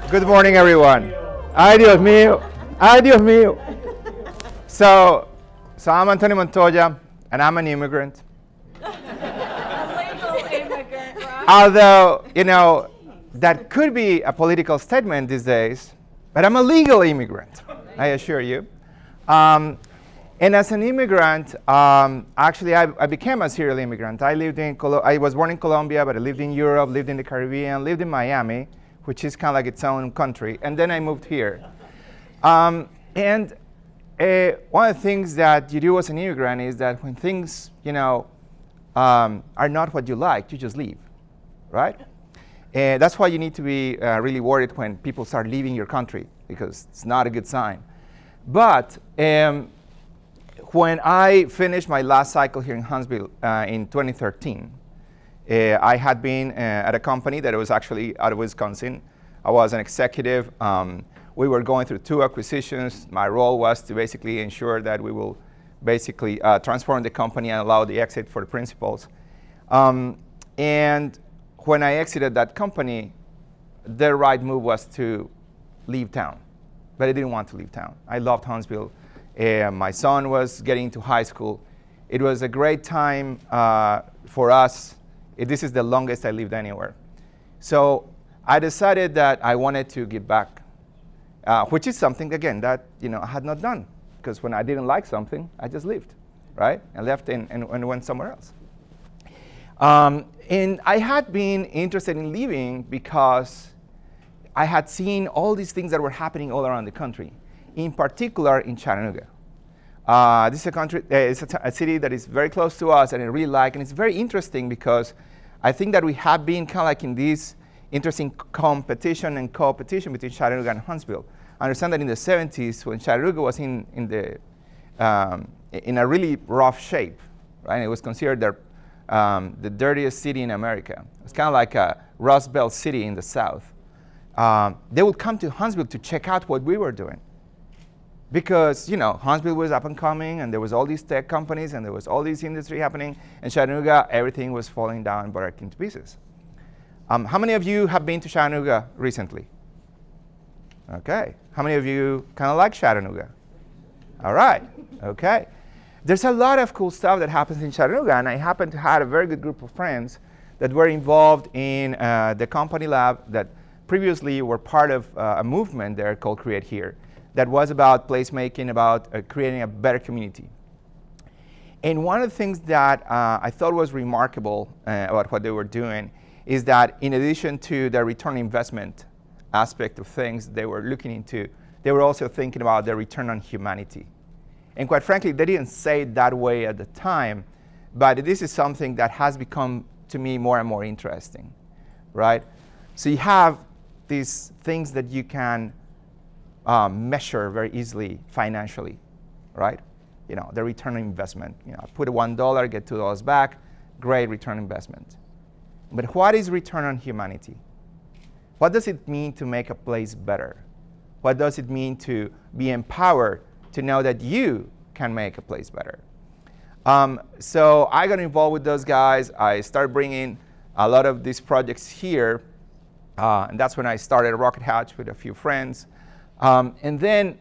Good morning, everyone. Ay, Dios mío. Ay, Dios mío. So I'm Antonio Montoya, and I'm an immigrant. A legal immigrant, right? Although, that could be a political statement these days, but I'm a legal immigrant, I assure you. And as an immigrant, actually, I became a serial immigrant. I was born in Colombia, but I lived in Europe, lived in the Caribbean, lived in Miami, which is kind of like its own country, and then I moved here. And one of the things that you do as an immigrant is that when things, are not what you like, you just leave, right? And that's why you need to be really worried when people start leaving your country, because it's not a good sign. But when I finished my last cycle here in Hunstville in 2013, I had been at a company that was actually out of Wisconsin. I was an executive. We were going through 2 acquisitions. My role was to basically ensure that we will basically transform the company and allow the exit for the principals. And when I exited that company, the right move was to leave town. But I didn't want to leave town. I loved Huntsville. My son was getting into high school. It was a great time for us. This is the longest I lived anywhere. So I decided that I wanted to give back, which is something, again, that I had not done. Because when I didn't like something, I just left, right? I left and went somewhere else. And I had been interested in leaving because I had seen all these things that were happening all around the country, in particular in Chattanooga. This is a country, it's a city that is very close to us and I really like, and it's very interesting because I think that we have been kind of like in this interesting competition and co-opetition between Chattanooga and Huntsville. I understand that in the 70s, when Chattanooga was in a really rough shape, right? It was considered the dirtiest city in America. It's kind of like a Rust Belt city in the South. They would come to Huntsville to check out what we were doing. Because Huntsville was up and coming, and there was all these tech companies, and there was all this industry happening. And Chattanooga, everything was falling down and breaking to pieces. How many of you have been to Chattanooga recently? Okay. How many of you kind of like Chattanooga? All right. Okay. There's a lot of cool stuff that happens in Chattanooga, and I happen to have a very good group of friends that were involved in the company lab that previously were part of a movement there called Create Here that was about placemaking, about creating a better community. And one of the things that I thought was remarkable about what they were doing is that in addition to the return investment aspect of things they were looking into, they were also thinking about the return on humanity. And quite frankly, they didn't say it that way at the time, but this is something that has become, to me, more and more interesting, right? So you have these things that you can measure very easily financially, right? The return on investment. I put $1, get $2 back, great return on investment. But what is return on humanity? What does it mean to make a place better? What does it mean to be empowered to know that you can make a place better? So I got involved with those guys. I started bringing a lot of these projects here. And that's when I started Rocket Hatch with a few friends. And then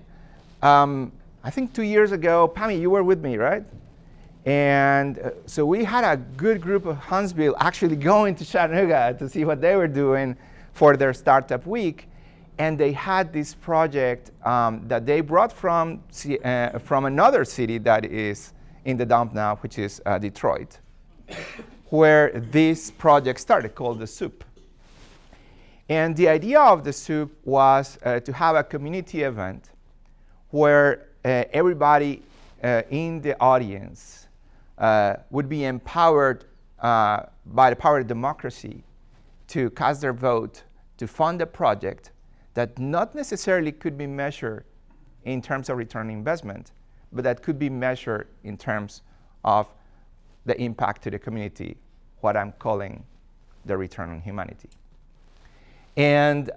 I think 2 years ago, Pammy, you were with me, right? And so we had a good group of Huntsville actually going to Chattanooga to see what they were doing for their startup week. And they had this project that they brought from another city that is in the dump now, which is Detroit, where this project started, called The Soup. And the idea of The Soup was to have a community event where everybody in the audience would be empowered by the power of democracy to cast their vote to fund a project that not necessarily could be measured in terms of return on investment, but that could be measured in terms of the impact to the community, what I'm calling the return on humanity. And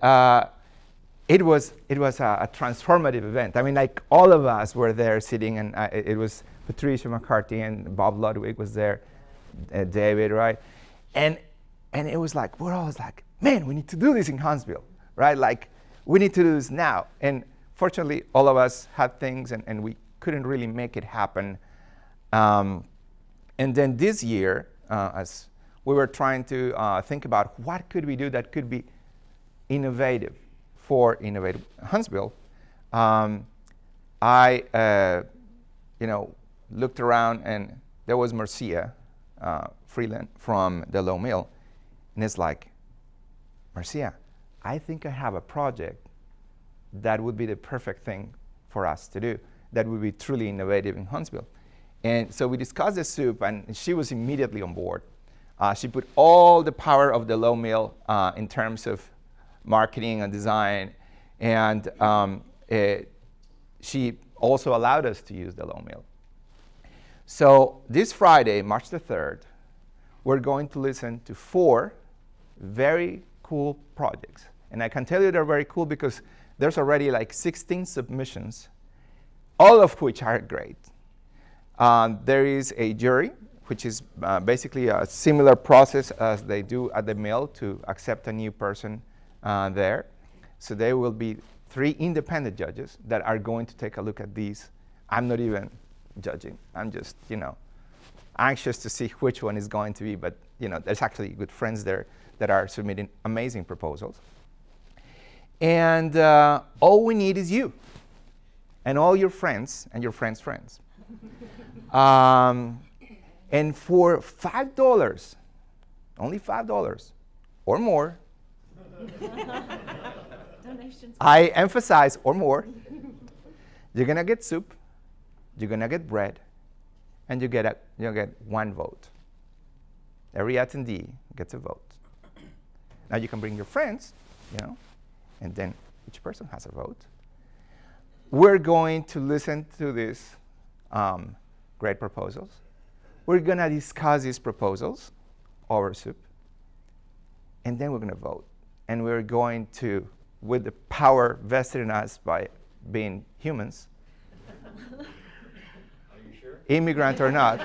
it was a transformative event. I mean, like all of us were there sitting, and it was Patricia McCarthy and Bob Ludwig was there, David, right? And it was like, we're always like, man, we need to do this in Huntsville, right? Like, we need to do this now. And fortunately, all of us had things, and we couldn't really make it happen. And then this year, as we were trying to think about what could we do that could be innovative for Innovative Huntsville, I looked around, and there was Marcia Freeland from the Low Mill. And it's like, Marcia, I think I have a project that would be the perfect thing for us to do, that would be truly innovative in Huntsville. And so we discussed the soup, and she was immediately on board. She put all the power of the Low Mill in terms of marketing and design, and she also allowed us to use the Low Mill. So this Friday, March the 3rd, we're going to listen to 4 very cool projects. And I can tell you they're very cool because there's already like 16 submissions, all of which are great. There is a jury, which is basically a similar process as they do at the mill to accept a new person there. So there will be 3 independent judges that are going to take a look at these. I'm not even judging. I'm just, anxious to see which one is going to be. But, there's actually good friends there that are submitting amazing proposals. And all we need is you and all your friends and your friends' friends. And for $5, only $5 or more, Donations. I emphasize or more, you're going to get soup, you're going to get bread, and you get 1 vote. Every attendee gets a vote. Now you can bring your friends, and then each person has a vote. We're going to listen to these great proposals. We're going to discuss these proposals over soup, and then we're going to vote. And we're going to, with the power vested in us by being humans, Are you sure? immigrant or not,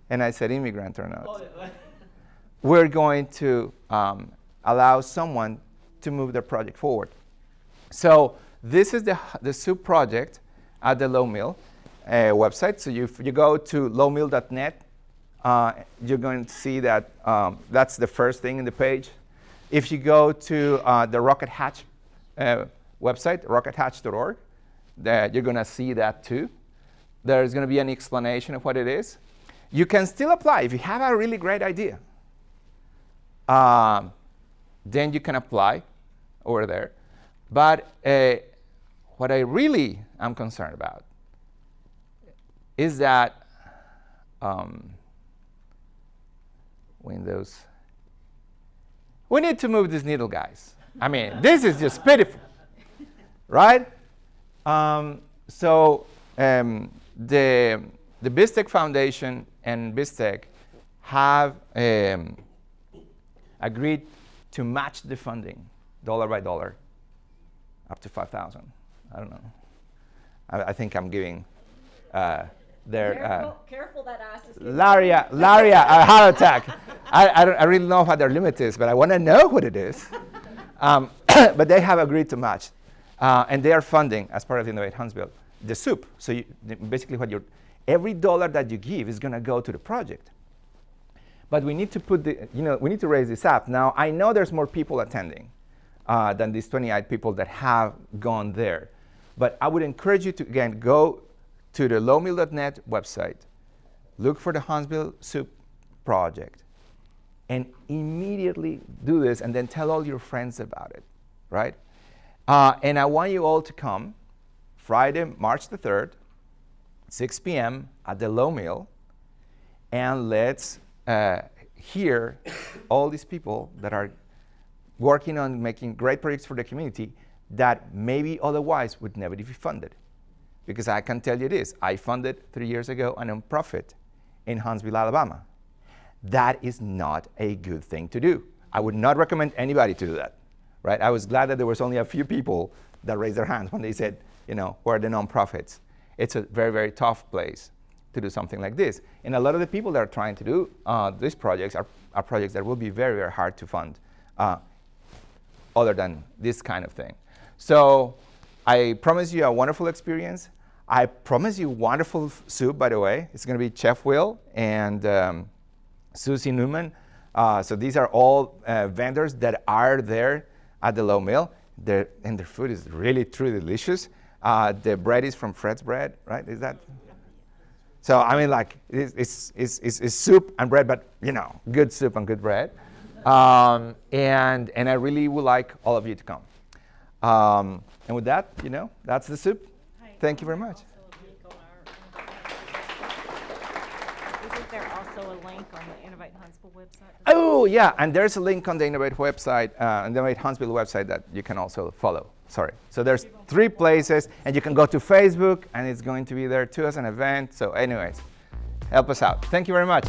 and I said immigrant or not, Oh, yeah. we're going to allow someone to move their project forward. So this is the soup project at the Low Mill website. So if you go to lowmill.net, you're going to see that that's the first thing in the page. If you go to the Rocket Hatch website, rockethatch.org, you're going to see that too. There's going to be an explanation of what it is. You can still apply. If you have a really great idea, then you can apply over there. But what I really am concerned about is that Windows. We need to move this needle, guys. I mean, this is just pitiful, right? So the BizTech Foundation and BizTech have agreed to match the funding dollar by dollar up to $5,000. I don't know. I think I'm giving their Careful that ass is getting Laria a heart attack. I really know what their limit is, but I want to know what it is. But they have agreed to match, and they are funding, as part of Innovate Huntsville, the soup. So basically, every dollar that you give is going to go to the project. But we need to we need to raise this up. Now, I know there's more people attending than these 28 people that have gone there. But I would encourage you to, again, go to the lowmill.net website, look for the Huntsville Soup Project, and immediately do this, and then tell all your friends about it, right? And I want you all to come Friday, March the 3rd, 6 p.m. at the Low Mill, and let's hear all these people that are working on making great projects for the community that maybe otherwise would never be funded. Because I can tell you this, I funded 3 years ago a nonprofit in Huntsville, Alabama. That is not a good thing to do. I would not recommend anybody to do that, right? I was glad that there was only a few people that raised their hands when they said, where are the nonprofits? It's a very, very tough place to do something like this. And a lot of the people that are trying to do these projects are projects that will be very, very hard to fund other than this kind of thing. So I promise you a wonderful experience. I promise you wonderful soup, by the way. It's going to be Chef Will and Susie Newman. So these are all vendors that are there at the Low Mill. And their food is really, truly delicious. The bread is from Fred's Bread, right? Is that? So I mean, like, it's soup and bread, but good soup and good bread. And I really would like all of you to come. And with that, that's the soup. Thank you very much. Isn't there also a link on the Innovate Huntsville website? Oh, yeah, and there's a link on the Innovate website, on the Innovate Huntsville website that you can also follow. Sorry. So there's 3 places, and you can go to Facebook, and it's going to be there too as an event. So anyways, help us out. Thank you very much.